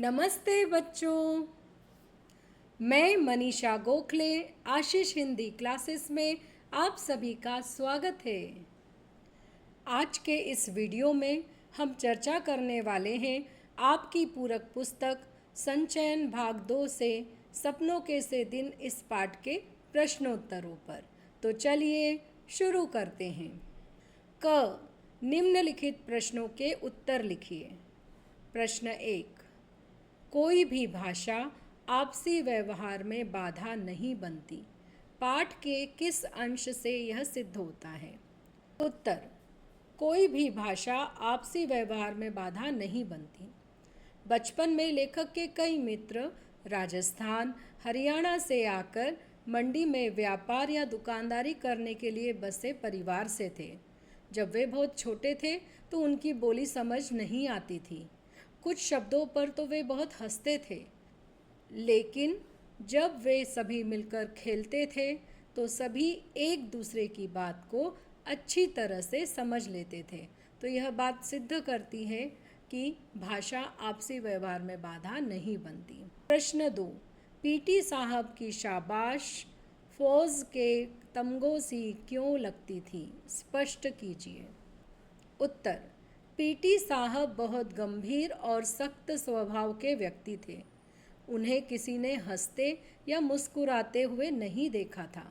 नमस्ते बच्चों। मैं मनीषा गोखले आशीष हिंदी क्लासेस में आप सभी का स्वागत है। आज के इस वीडियो में हम चर्चा करने वाले हैं आपकी पूरक पुस्तक संचयन भाग 2 से सपनों के से दिन इस पाठ के प्रश्नोत्तरों पर। तो चलिए शुरू करते हैं। क निम्नलिखित प्रश्नों के उत्तर लिखिए। प्रश्न 1, कोई भी भाषा आपसी व्यवहार में बाधा नहीं बनती। पाठ के किस अंश से यह सिद्ध होता है? उत्तर, कोई भी भाषा आपसी व्यवहार में बाधा नहीं बनती। बचपन में लेखक के कई मित्र राजस्थान, हरियाणा से आकर मंडी में व्यापार या दुकानदारी करने के लिए बसे परिवार से थे। जब वे बहुत छोटे थे तो उनकी बोली समझ नहीं आती थी। कुछ शब्दों पर तो वे बहुत हंसते थे, लेकिन जब वे सभी मिलकर खेलते थे तो सभी एक दूसरे की बात को अच्छी तरह से समझ लेते थे। तो यह बात सिद्ध करती है कि भाषा आपसी व्यवहार में बाधा नहीं बनती। प्रश्न 2, पीटी साहब की शाबाश फौज के तमगों सी क्यों लगती थी? स्पष्ट कीजिए। उत्तर, पीटी साहब बहुत गंभीर और सख्त स्वभाव के व्यक्ति थे। उन्हें किसी ने हंसते या मुस्कुराते हुए नहीं देखा था।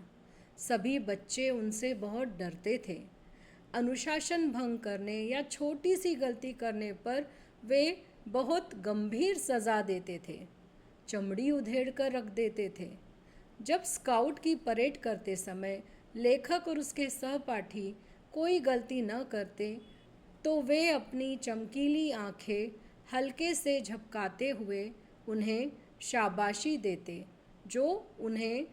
सभी बच्चे उनसे बहुत डरते थे। अनुशासन भंग करने या छोटी सी गलती करने पर वे बहुत गंभीर सज़ा देते थे, चमड़ी उधेड़ कर रख देते थे। जब स्काउट की परेड करते समय लेखक और उसके सहपाठी कोई गलती न करते तो वे अपनी चमकीली आंखें हल्के से झपकाते हुए उन्हें शाबाशी देते, जो उन्हें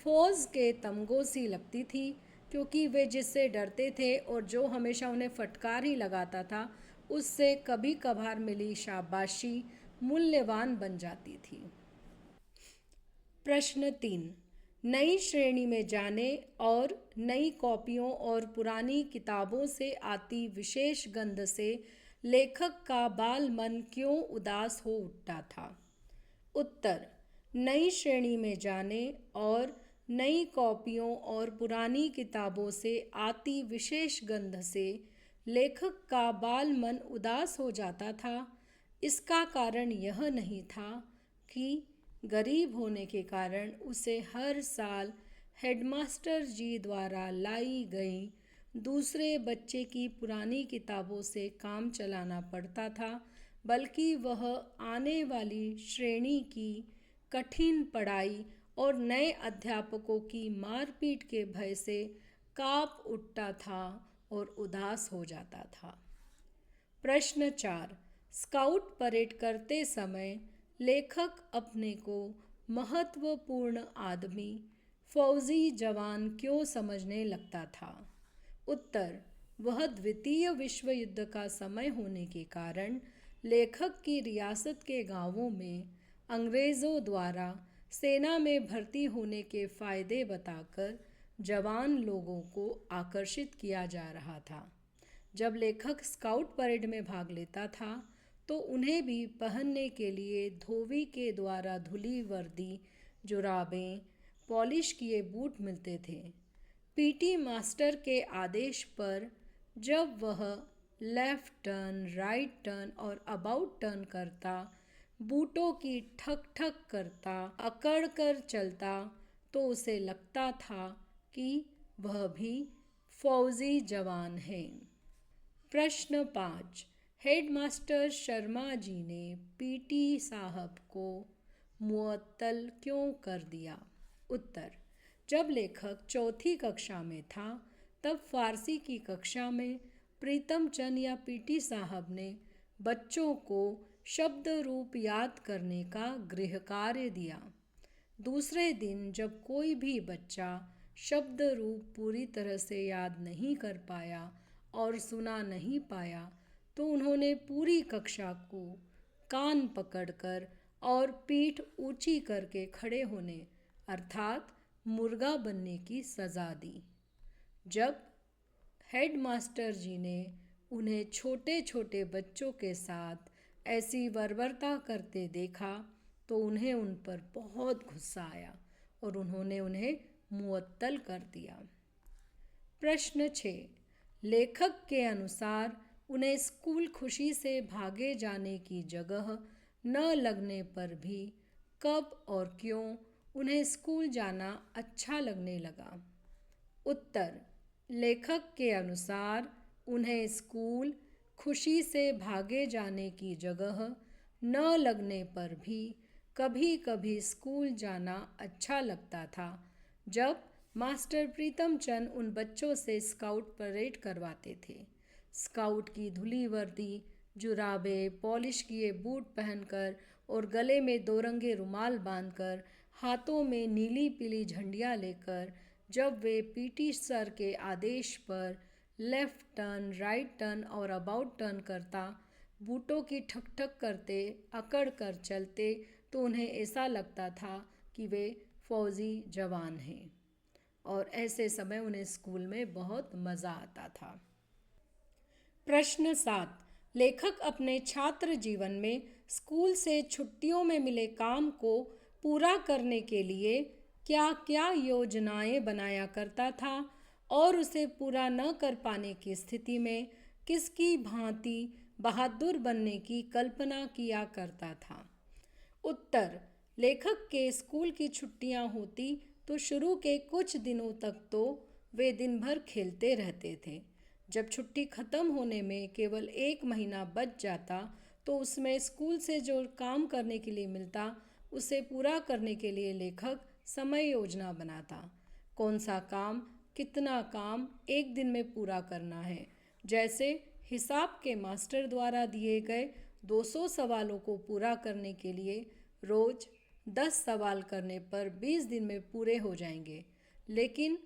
फौज के तमगों सी लगती थी, क्योंकि वे जिससे डरते थे और जो हमेशा उन्हें फटकार ही लगाता था, उससे कभी कभार मिली शाबाशी मूल्यवान बन जाती थी। प्रश्न 3, नई श्रेणी में जाने और नई कॉपियों और पुरानी किताबों से आती विशेष गंध से लेखक का बाल मन क्यों उदास हो उठता था? उत्तर, नई श्रेणी में जाने और नई कॉपियों और पुरानी किताबों से आती विशेष गंध से लेखक का बाल मन उदास हो जाता था। इसका कारण यह नहीं था कि गरीब होने के कारण उसे हर साल हेडमास्टर जी द्वारा लाई गई दूसरे बच्चे की पुरानी किताबों से काम चलाना पड़ता था, बल्कि वह आने वाली श्रेणी की कठिन पढ़ाई और नए अध्यापकों की मारपीट के भय से काँप उठता था और उदास हो जाता था। प्रश्न 4, स्काउट परेड करते समय लेखक अपने को महत्वपूर्ण आदमी, फौजी जवान क्यों समझने लगता था? उत्तर, वह द्वितीय विश्व युद्ध का समय होने के कारण लेखक की रियासत के गांवों में अंग्रेज़ों द्वारा सेना में भर्ती होने के फायदे बताकर जवान लोगों को आकर्षित किया जा रहा था। जब लेखक स्काउट परेड में भाग लेता था तो उन्हें भी पहनने के लिए धोबी के द्वारा धुली वर्दी, जुराबें, पॉलिश किए बूट मिलते थे। पीटी मास्टर के आदेश पर जब वह लेफ्ट टर्न, राइट टर्न और अबाउट टर्न करता, बूटों की ठक ठक करता, अकड़ कर चलता, तो उसे लगता था कि वह भी फौजी जवान है। प्रश्न 5, हेडमास्टर शर्मा जी ने पीटी साहब को मुअत्तल क्यों कर दिया? उत्तर, जब लेखक चौथी कक्षा में था तब फारसी की कक्षा में प्रीतम चंद या पीटी साहब ने बच्चों को शब्द रूप याद करने का गृह कार्य दिया। दूसरे दिन जब कोई भी बच्चा शब्द रूप पूरी तरह से याद नहीं कर पाया और सुना नहीं पाया तो उन्होंने पूरी कक्षा को कान पकड़कर और पीठ ऊंची करके खड़े होने अर्थात मुर्गा बनने की सज़ा दी। जब हेडमास्टर जी ने उन्हें छोटे छोटे बच्चों के साथ ऐसी बर्बरता करते देखा तो उन्हें उन पर बहुत गुस्सा आया और उन्होंने उन्हें मुअत्तल कर दिया। प्रश्न 6। लेखक के अनुसार उन्हें स्कूल खुशी से भागे जाने की जगह न लगने पर भी कब और क्यों उन्हें स्कूल जाना अच्छा लगने लगा? उत्तर। लेखक के अनुसार उन्हें स्कूल खुशी से भागे जाने की जगह न लगने पर भी कभी कभी स्कूल जाना अच्छा लगता था, जब मास्टर प्रीतम चंद उन बच्चों से स्काउट परेड करवाते थे। स्काउट की धुली वर्दी, जुराबे, पॉलिश किए बूट पहनकर और गले में दोरंगे रुमाल बांधकर, हाथों में नीली पीली झंडियाँ लेकर जब वे पीटी सर के आदेश पर लेफ्ट टर्न, राइट टर्न और अबाउट टर्न करता, बूटों की ठक ठक करते, अकड़ कर चलते, तो उन्हें ऐसा लगता था कि वे फौजी जवान हैं और ऐसे समय उन्हें स्कूल में बहुत मज़ा आता था। प्रश्न 7। लेखक अपने छात्र जीवन में स्कूल से छुट्टियों में मिले काम को पूरा करने के लिए क्या क्या योजनाएं बनाया करता था और उसे पूरा न कर पाने की स्थिति में किसकी भांति बहादुर बनने की कल्पना किया करता था? उत्तर। लेखक के स्कूल की छुट्टियां होती तो शुरू के कुछ दिनों तक तो वे दिन भर खेलते रहते थे। जब छुट्टी खत्म होने में केवल 1 महीना बच जाता तो उसमें स्कूल से जो काम करने के लिए मिलता उसे पूरा करने के लिए लेखक समय योजना बनाता। कौन सा काम, कितना काम एक दिन में पूरा करना है। जैसे हिसाब के मास्टर द्वारा दिए गए 200 सवालों को पूरा करने के लिए रोज 10 सवाल करने पर 20 दिन में पूरे हो जाएंगे, लेकिन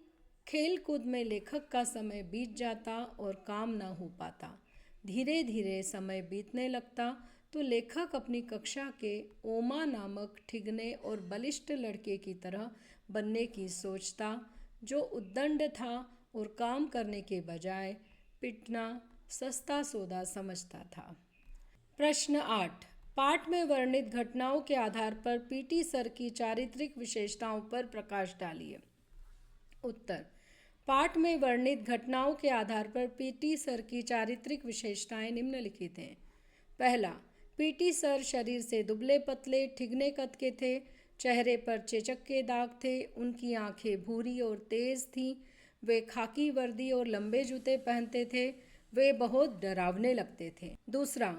खेल कूद में लेखक का समय बीत जाता और काम न हो पाता। धीरे धीरे समय बीतने लगता तो लेखक अपनी कक्षा के ओमा नामक ठिगने और बलिष्ठ लड़के की तरह बनने की सोचता, जो उद्दंड था और काम करने के बजाय पिटना सस्ता सौदा समझता था। प्रश्न 8। पाठ में वर्णित घटनाओं के आधार पर पीटी सर की चारित्रिक विशेषताओं पर प्रकाश डालिए। उत्तर। पाठ में वर्णित घटनाओं के आधार पर पीटी सर की चारित्रिक विशेषताएं निम्नलिखित हैं। पहला, पीटी सर शरीर से दुबले पतले ठिगने कद के थे। चेहरे पर चेचक के दाग थे। उनकी आंखें भूरी और तेज थीं। वे खाकी वर्दी और लंबे जूते पहनते थे। वे बहुत डरावने लगते थे। दूसरा,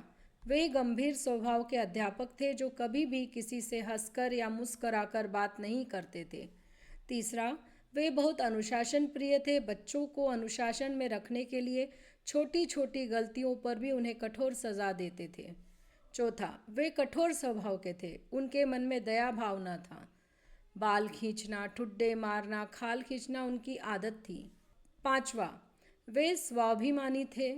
वे गंभीर स्वभाव के अध्यापक थे जो कभी भी किसी से हंसकर या मुस्कराकर बात नहीं करते थे। तीसरा, वे बहुत अनुशासन प्रिय थे। बच्चों को अनुशासन में रखने के लिए छोटी छोटी गलतियों पर भी उन्हें कठोर सजा देते थे। चौथा, वे कठोर स्वभाव के थे। उनके मन में दया भावना था। बाल खींचना, ठुड्डे मारना, खाल खींचना उनकी आदत थी। पांचवा, वे स्वाभिमानी थे।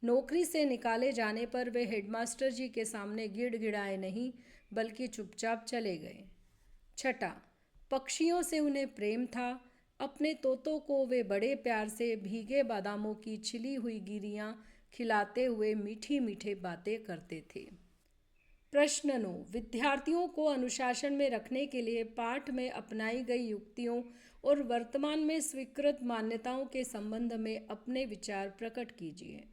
नौकरी से निकाले जाने पर वे हेडमास्टर जी के सामने गिड़गिड़ाए नहीं, बल्कि चुपचाप चले गए। छठा, पक्षियों से उन्हें प्रेम था। अपने तोतों को वे बड़े प्यार से भीगे बादामों की छिली हुई गिरियां खिलाते हुए मीठी मीठी बातें करते थे। प्रश्न 9। विद्यार्थियों को अनुशासन में रखने के लिए पाठ में अपनाई गई युक्तियों और वर्तमान में स्वीकृत मान्यताओं के संबंध में अपने विचार प्रकट कीजिए।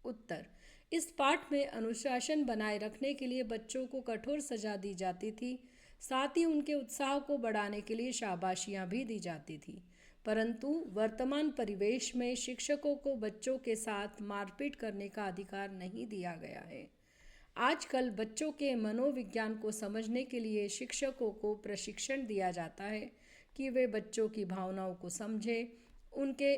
उत्तर। इस पाठ में अनुशासन बनाए रखने के लिए बच्चों को कठोर सजा दी जाती थी। साथ ही उनके उत्साह को बढ़ाने के लिए शाबाशियां भी दी जाती थी। परंतु वर्तमान परिवेश में शिक्षकों को बच्चों के साथ मारपीट करने का अधिकार नहीं दिया गया है। आजकल बच्चों के मनोविज्ञान को समझने के लिए शिक्षकों को प्रशिक्षण दिया जाता है कि वे बच्चों की भावनाओं को समझें, उनके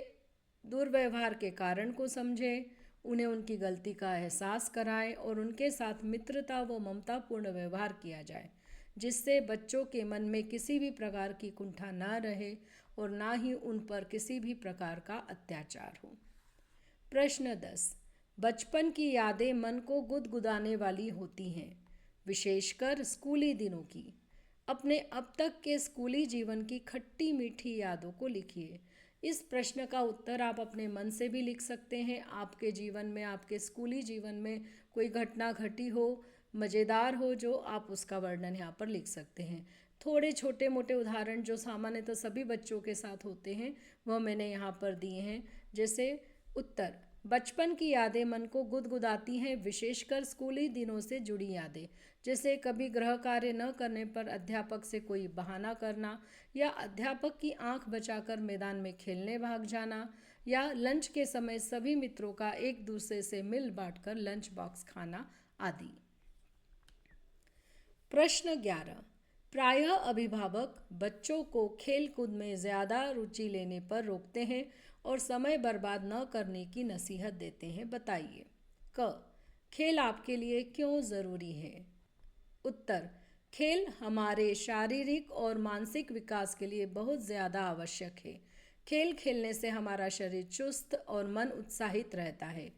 दुर्व्यवहार के कारण को समझें, उन्हें उनकी गलती का एहसास कराएं और उनके साथ मित्रता व ममतापूर्ण व्यवहार किया जाए, जिससे बच्चों के मन में किसी भी प्रकार की कुंठा न रहे और ना ही उन पर किसी भी प्रकार का अत्याचार हो। प्रश्न 10। बचपन की यादें मन को गुदगुदाने वाली होती हैं, विशेषकर स्कूली दिनों की। अपने अब तक के स्कूली जीवन की खट्टी मीठी यादों को लिखिए। इस प्रश्न का उत्तर आप अपने मन से भी लिख सकते हैं। आपके जीवन में, आपके स्कूली जीवन में कोई घटना घटी हो, मज़ेदार हो, जो आप उसका वर्णन यहाँ पर लिख सकते हैं। थोड़े छोटे मोटे उदाहरण जो सामान्यतः सभी बच्चों के साथ होते हैं वह मैंने यहाँ पर दिए हैं। जैसे उत्तर, बचपन की यादें मन को गुदगुदाती हैं, विशेषकर स्कूली दिनों से जुड़ी यादें। जैसे कभी गृह कार्य न करने पर अध्यापक से कोई बहाना करना, या अध्यापक की आंख बचाकर मैदान में खेलने भाग जाना, या लंच के समय सभी मित्रों का एक दूसरे से मिल बांटकर लंच बॉक्स खाना आदि। प्रश्न 11। प्रायः अभिभावक बच्चों को खेल कूद में ज़्यादा रुचि लेने पर रोकते हैं और समय बर्बाद न करने की नसीहत देते हैं। बताइए। क, खेल आपके लिए क्यों ज़रूरी है? उत्तर, खेल हमारे शारीरिक और मानसिक विकास के लिए बहुत ज़्यादा आवश्यक है। खेल खेलने से हमारा शरीर चुस्त और मन उत्साहित रहता है।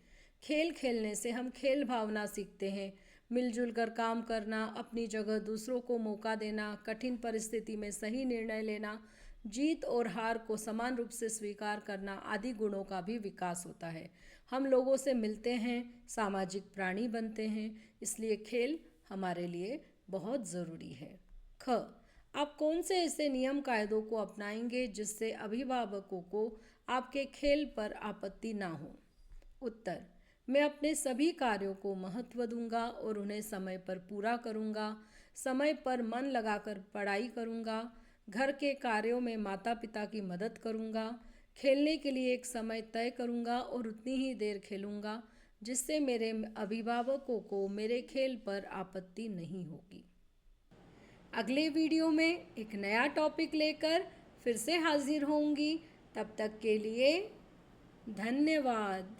खेल खेलने से हम खेल भावना सीखते हैं, मिलजुल कर काम करना, अपनी जगह दूसरों को मौका देना, कठिन परिस्थिति में सही निर्णय लेना, जीत और हार को समान रूप से स्वीकार करना आदि गुणों का भी विकास होता है। हम लोगों से मिलते हैं, सामाजिक प्राणी बनते हैं, इसलिए खेल हमारे लिए बहुत ज़रूरी है। ख, आप कौन से ऐसे नियम कायदों को अपनाएंगे जिससे अभिभावकों को आपके खेल पर आपत्ति ना हो? उत्तर, मैं अपने सभी कार्यों को महत्व दूंगा और उन्हें समय पर पूरा करूंगा। समय पर मन लगाकर पढ़ाई करूंगा। घर के कार्यों में माता पिता की मदद करूंगा। खेलने के लिए एक समय तय करूंगा और उतनी ही देर खेलूंगा जिससे मेरे अभिभावकों को मेरे खेल पर आपत्ति नहीं होगी। अगले वीडियो में एक नया टॉपिक लेकर फिर से हाजिर होंगी। तब तक के लिए धन्यवाद।